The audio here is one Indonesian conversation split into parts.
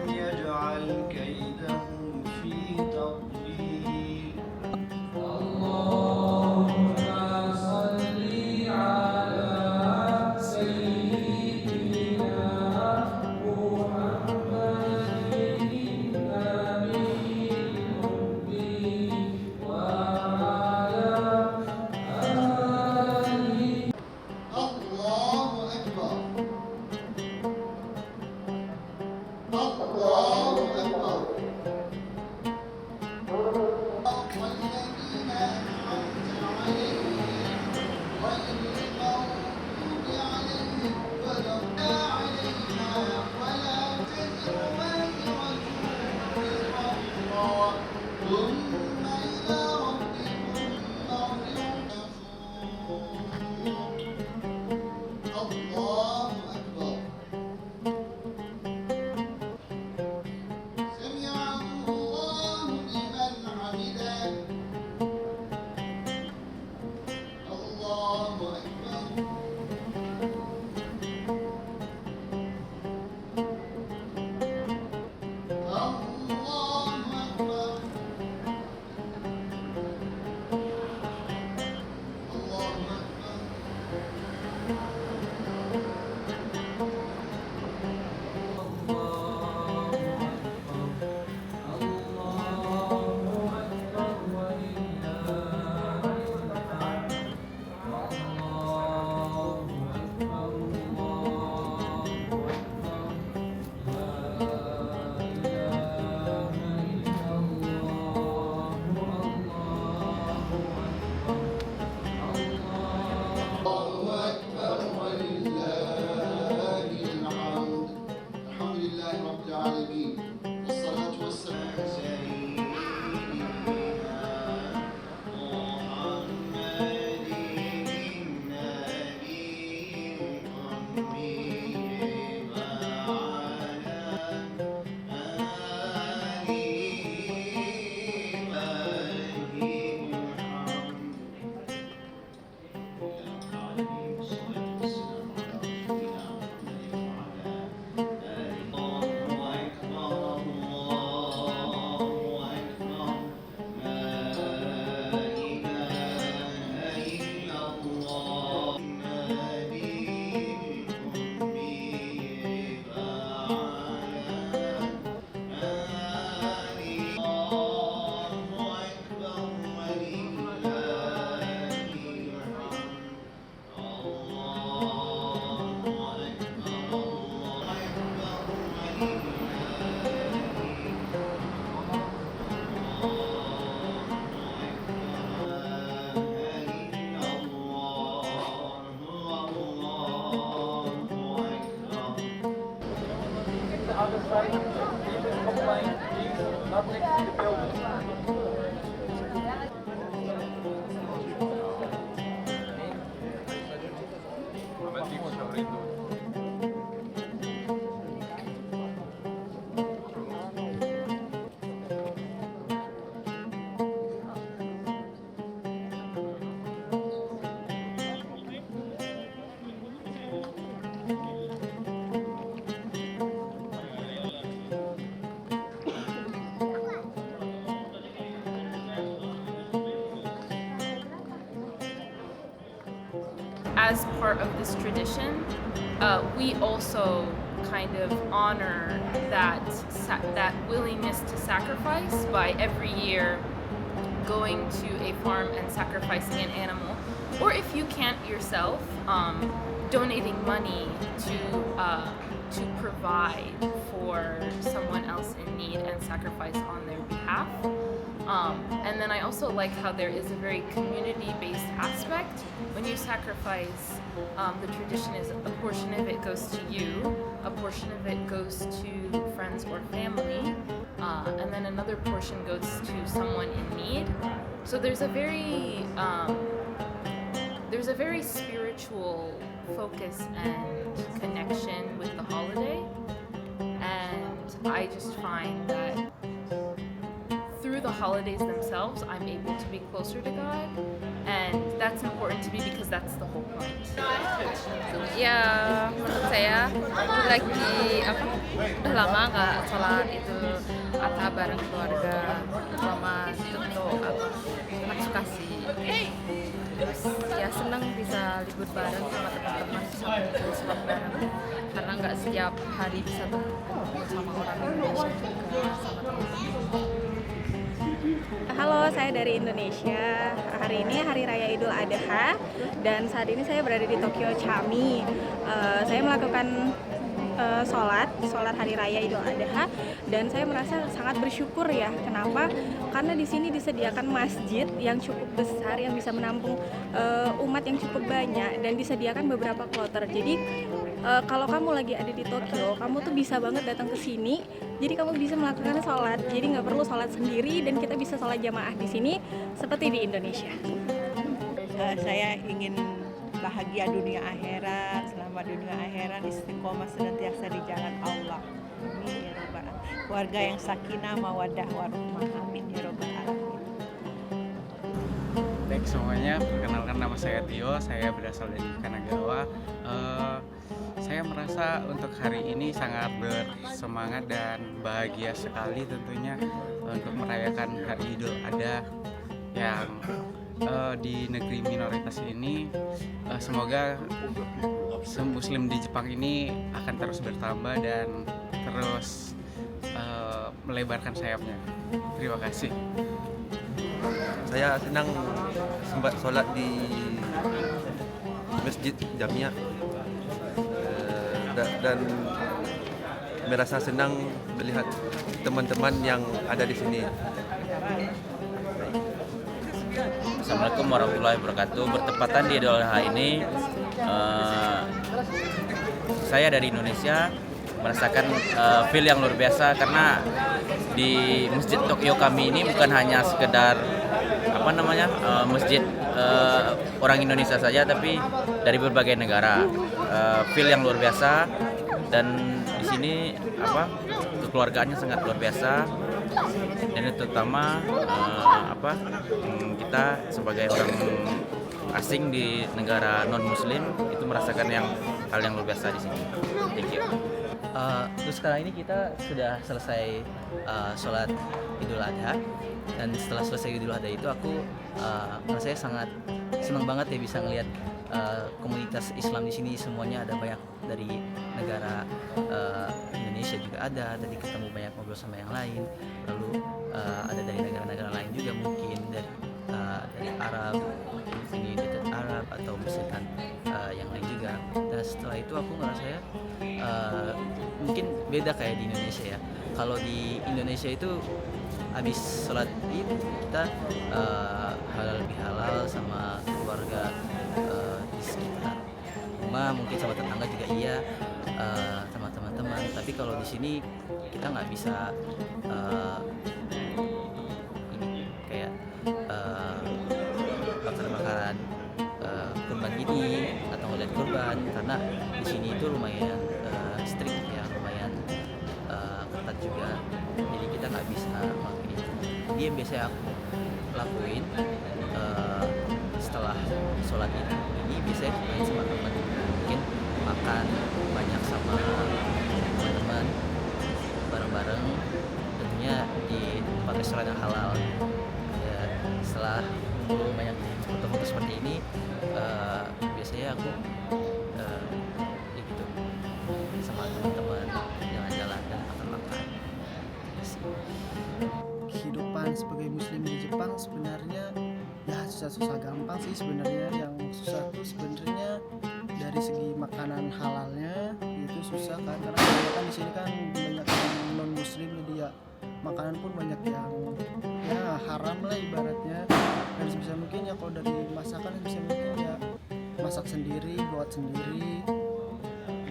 يجعل كيدهم في تضليل اللهم صل على سيدنا محمد النبي الأمي وعلى آله. الله أكبر. الله أكبر. والذين أنعمت عليهم غير المغضوب عليهم ولا عليها ولا تزر وازرة وزر أخرى ثم إلى ربكم مرجعكم. الله أكبر. سمع الله لمن حمده. الله أكبر. الله أكبر. الله أكبر ولله الحمد. الحمد لله رب العالمين والصلاة والسلام على سيدنا محمد النبي الأمي وعلى آله Other side, leave it complaint, please, not next to the building. As part of this tradition, we also kind of honor that willingness to sacrifice by every year going to a farm and sacrificing an animal, or if you can't yourself, donating money to provide for someone else in need and sacrifice on their behalf. And then I also like how there is a very community-based aspect. When you sacrifice, the tradition is a portion of it goes to you, a portion of it goes to friends or family, and then another portion goes to someone in need. So there's a very spiritual focus and connection with the holiday, and I just find that through the holidays themselves, I'm able to be closer to God, and that's important to me because that's the whole point. Ya, menurut saya lagi udah lama nggak sholat Idul Adha bareng keluarga, terutama untuk anak suka sih. Terus ya senang bisa libur bareng sama teman-teman, bisa sholat bareng karena nggak setiap hari bisa berkumpul sama orang Indonesia juga sama teman-teman. Halo, saya dari Indonesia. Hari ini Hari Raya Idul Adha dan saat ini saya berada di Tokyo Chami. Saya melakukan sholat Hari Raya Idul Adha dan saya merasa sangat bersyukur ya. Kenapa? Karena di sini disediakan masjid yang cukup besar yang bisa menampung umat yang cukup banyak dan disediakan beberapa kloter. Jadi kalau kamu lagi ada di Tokyo, kamu tuh bisa banget datang ke sini. Jadi kamu bisa melakukan sholat. Jadi nggak perlu sholat sendiri dan kita bisa sholat jamaah di sini seperti di Indonesia. Saya ingin bahagia dunia akhirat, selamat dunia akhirat, istiqomah senantiasa di jalan Allah. Amin ya rabbal alamin. Keluarga yang sakinah, mawaddah, warahmah. Amin ya rabbal alamin. Baik semuanya, perkenalkan nama saya Tio, saya berasal dari Kanagawa. Saya merasa untuk hari ini sangat bersemangat dan bahagia sekali tentunya untuk merayakan Hari Idul Adha yang di negeri minoritas ini. Semoga Muslim di Jepang ini akan terus bertambah dan terus melebarkan sayapnya. Terima kasih. Saya senang sempat sholat di Masjid Jamia dan merasa senang melihat teman-teman yang ada di sini. Assalamualaikum warahmatullahi wabarakatuh. Bertepatan di Idul Adha ini, saya dari Indonesia merasakan feel yang luar biasa karena di Masjid Tokyo kami ini bukan hanya sekedar masjid orang Indonesia saja, tapi dari berbagai negara. Feel yang luar biasa dan di sini kekeluargaannya sangat luar biasa. Dan itu terutama kita sebagai orang asing di negara non muslim itu merasakan hal yang luar biasa di sini. Thank you. Terus sekarang ini kita sudah selesai sholat Idul Adha, dan setelah selesai Idul Adha itu aku rasanya sangat senang banget ya bisa ngelihat komunitas Islam di sini semuanya ada banyak dari negara Indonesia juga ada, tadi ketemu banyak ngobrol sama yang lain, lalu ada dari negara-negara lain juga mungkin dari Arab, ini dari Arab atau misalkan yang lain juga. Dan setelah itu aku ngerasa mungkin beda kayak di Indonesia ya. Kalau di Indonesia itu habis sholat Id kita halal bihalal sama keluarga di sekitar rumah, mungkin sama tetangga juga iya, sama teman-teman. Tapi kalau di sini kita nggak bisa kayak bakar-bakaran kurban gini atau ngeliat kurban, karena di sini itu lumayan strict ya, lumayan ketat juga. Jadi kita nggak bisa ngelakuin itu. Jadi yang biasanya aku lakuin setelah sholat ini biasanya main sama teman, mungkin makan banyak sama teman-teman bareng-bareng, tentunya di tempat restoran yang halal. Ya, setelah banyak foto-foto seperti ini, biasanya aku ya gitu sama teman-teman jalan-jalan dan makan-makan. Kehidupan sebagai muslim di Jepang sebenarnya ya susah-susah gampang sih sebenarnya. Yang susah tuh sebenarnya dari segi makanan halalnya itu susah kan, karena kan di sini kan banyak yang non muslim, jadi ya makanan pun banyak yang ya haram lah ibaratnya. Dan sebisa mungkin ya kalau dari masakan sebisa mungkin ya masak sendiri, buat sendiri.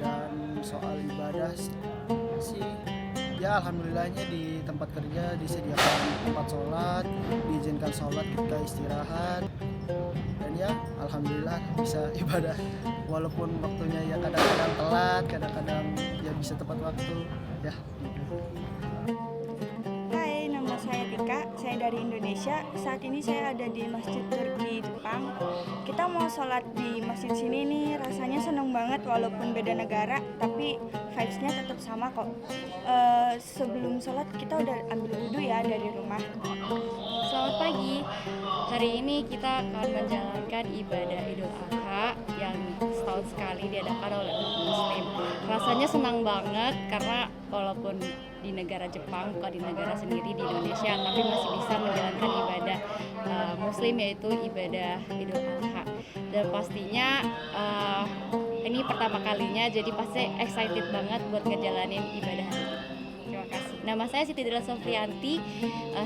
Dan soal ibadah sih ya alhamdulillahnya di tempat kerja disediakan tempat sholat, diizinkan sholat ketika istirahat, dan ya alhamdulillah bisa ibadah walaupun waktunya ya kadang-kadang telat, kadang-kadang ya bisa tepat waktu ya. Hai, nama saya Tika, saya dari Indonesia. Saat ini saya ada di Masjid Turki Jepang. Kita mau sholat di masjid sini nih, rasanya seneng banget walaupun beda negara, tapi vibes-nya tetap sama kok. Sebelum sholat kita udah ambil wudhu ya dari rumah. Selamat pagi. Hari ini kita akan menjalankan ibadah Idul Adha yang setahun sekali diadakan oleh umat Muslim. Rasanya senang banget karena walaupun di negara Jepang, bukan di negara sendiri di Indonesia, tapi masih bisa menjalankan ibadah Muslim, yaitu ibadah Idul Adha. Dan pastinya ini pertama kalinya, jadi pasti excited banget buat ngejalanin ibadah hari ini. Terima kasih. Nama saya Siti Dela Sofrianti,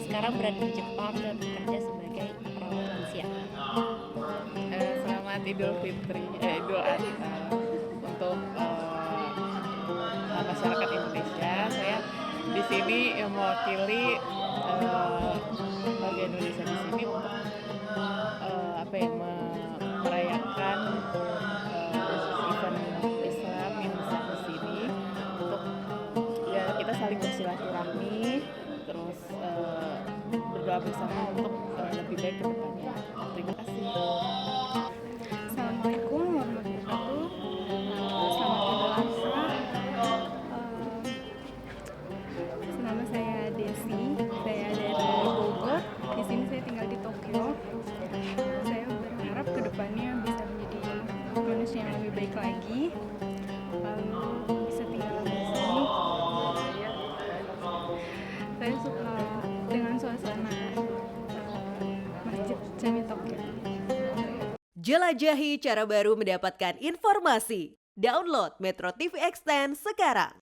sekarang berada di Jepang dan bekerja sebagai perawat lansia. Selamat Idul Fitri, Idul Adha untuk masyarakat Indonesia. Saya di sini yang mewakili bagian Indonesia di sini untuk merayakan event Islam yang besar di sini, untuk ya kita saling bersilaturahmi, terus berdoa bersama untuk lebih baik ke depannya. Terima kasih. Assalamualaikum warahmatullahi wabarakatuh. Selamat Idul Adha. Nama saya Desi, saya dari Bogor. Di sini saya tinggal di Tokyo. Saya berharap kedepannya bisa menjadi manusia yang lebih baik lagi, lalu bisa tinggal di sini. Saya suka dengan suasana Masjid Jami Tokyo. Jelajahi cara baru mendapatkan informasi. Download Metro TV Extend sekarang.